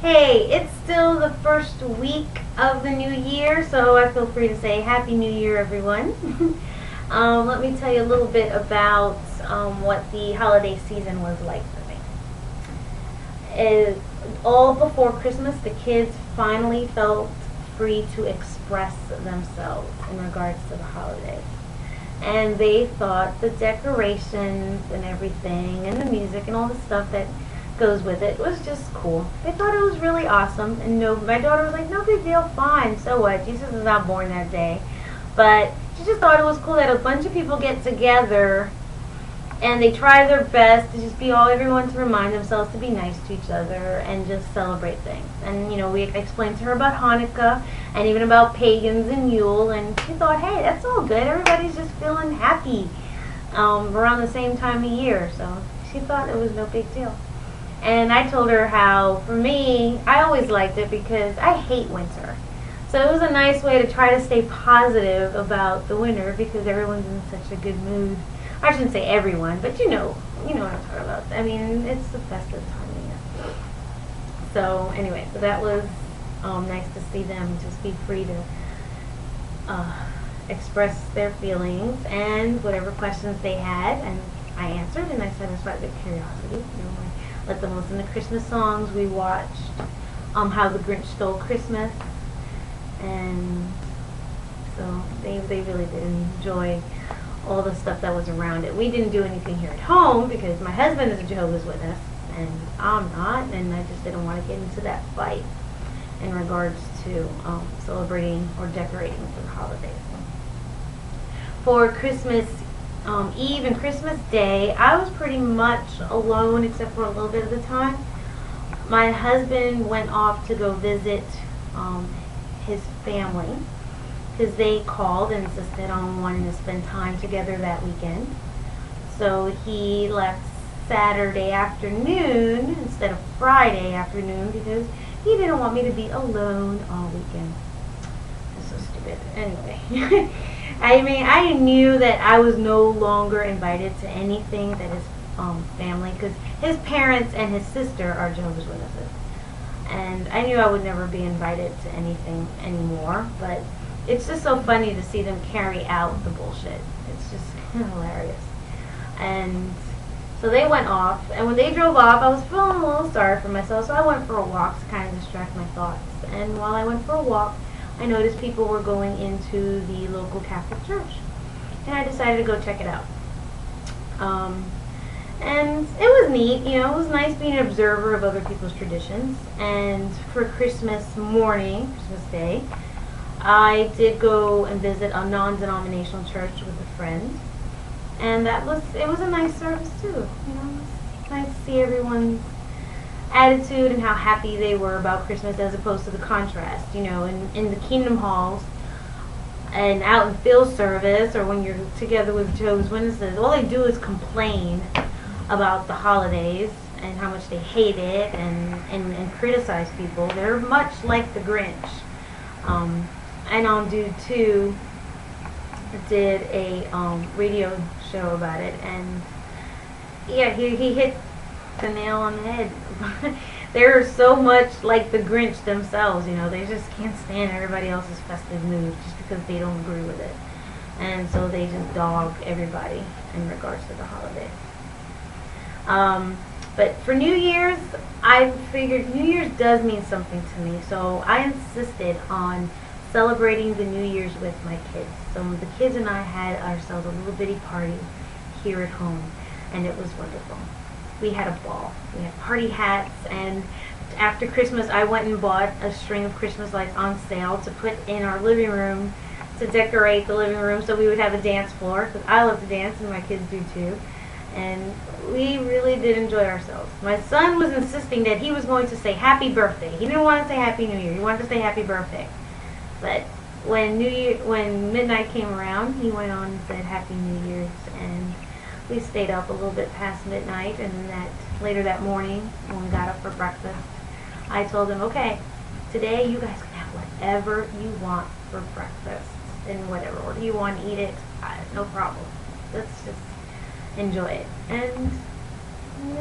Hey, it's still the first week of the new year, so I feel free to say Happy New Year, everyone. Let me tell you a little bit about what the holiday season was like for me. All before Christmas, the kids finally felt free to express themselves in regards to the holiday. And they thought the decorations and everything and the music and all the stuff that goes with it was just cool. They thought it was really awesome, and no, my daughter was like, no big deal, fine, so what? Jesus is not born that day. But she just thought it was cool that a bunch of people get together and they try their best to just be everyone to remind themselves to be nice to each other and just celebrate things. And we explained to her about Hanukkah and even about pagans and Yule, and she thought, hey, that's all good. Everybody's just feeling happy around the same time of year, so she thought it was no big deal. And I told her how, for me, I always liked it because I hate winter. So it was a nice way to try to stay positive about the winter because everyone's in such a good mood. I shouldn't say everyone, but you know what I'm talking about. I mean, it's the festive time of year. So anyway, so that was nice to see them just be free to express their feelings and whatever questions they had, and I answered and I satisfied their curiosity. I let them listen to Christmas songs. We watched How the Grinch Stole Christmas, and so they really did enjoy all the stuff that was around it. We didn't do anything here at home because my husband is a Jehovah's Witness and I'm not, and I just didn't want to get into that fight in regards to celebrating or decorating for the holidays. For Christmas Eve and Christmas Day, I was pretty much alone except for a little bit of the time. My husband went off to go visit his family because they called and insisted on wanting to spend time together that weekend. So he left Saturday afternoon instead of Friday afternoon because he didn't want me to be alone all weekend. That's so stupid. Anyway, I mean, I knew that I was no longer invited to anything that is family because his parents and his sister are Jehovah's Witnesses. And I knew I would never be invited to anything anymore, but it's just so funny to see them carry out the bullshit. It's just hilarious. And so they went off, and when they drove off, I was feeling a little sorry for myself, so I went for a walk to kind of distract my thoughts. And while I went for a walk, I noticed people were going into the local Catholic church, and I decided to go check it out. And it was neat, it was nice being an observer of other people's traditions. And for Christmas morning, Christmas Day, I did go and visit a non-denominational church with a friend, and it was a nice service too. It was nice to see everyone's attitude and how happy they were about Christmas as opposed to the contrast. In the Kingdom Halls and out in field service or when you're together with Jehovah's Witnesses, all they do is complain about the holidays and how much they hate it and criticize people. They're much like the Grinch. I know Dude 2 did a radio show about it, and yeah, he hit the nail on the head. They're so much like the Grinch themselves, they just can't stand everybody else's festive mood just because they don't agree with it. And so they just dog everybody in regards to the holidays. But for New Year's, I figured New Year's does mean something to me, so I insisted on celebrating the New Year's with my kids. So the kids and I had ourselves a little bitty party here at home, and it was wonderful. We had a ball. We had party hats, and after Christmas I went and bought a string of Christmas lights on sale to put in our living room to decorate the living room so we would have a dance floor, because I love to dance and my kids do too. And we really did enjoy ourselves. My son was insisting that he was going to say happy birthday. He didn't want to say happy New Year. He wanted to say happy birthday. But when midnight came around, he went on and said happy New Year's, and we stayed up a little bit past midnight. And then later that morning, when we got up for breakfast, I told him, okay, today you guys can have whatever you want for breakfast in whatever order you want to eat it. No problem. Let's just enjoy it. And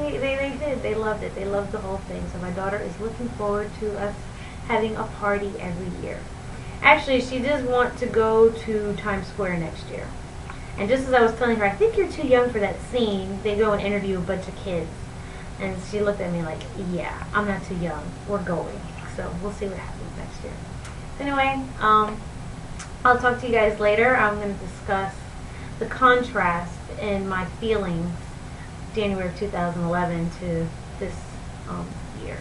They did. They loved it. They loved the whole thing. So my daughter is looking forward to us having a party every year. Actually, she does want to go to Times Square next year. And just as I was telling her, I think you're too young for that scene, they go and interview a bunch of kids. And she looked at me like, yeah, I'm not too young. We're going. So we'll see what happens next year. So anyway, I'll talk to you guys later. I'm going to discuss the contrast in my feelings January of 2011 to this year.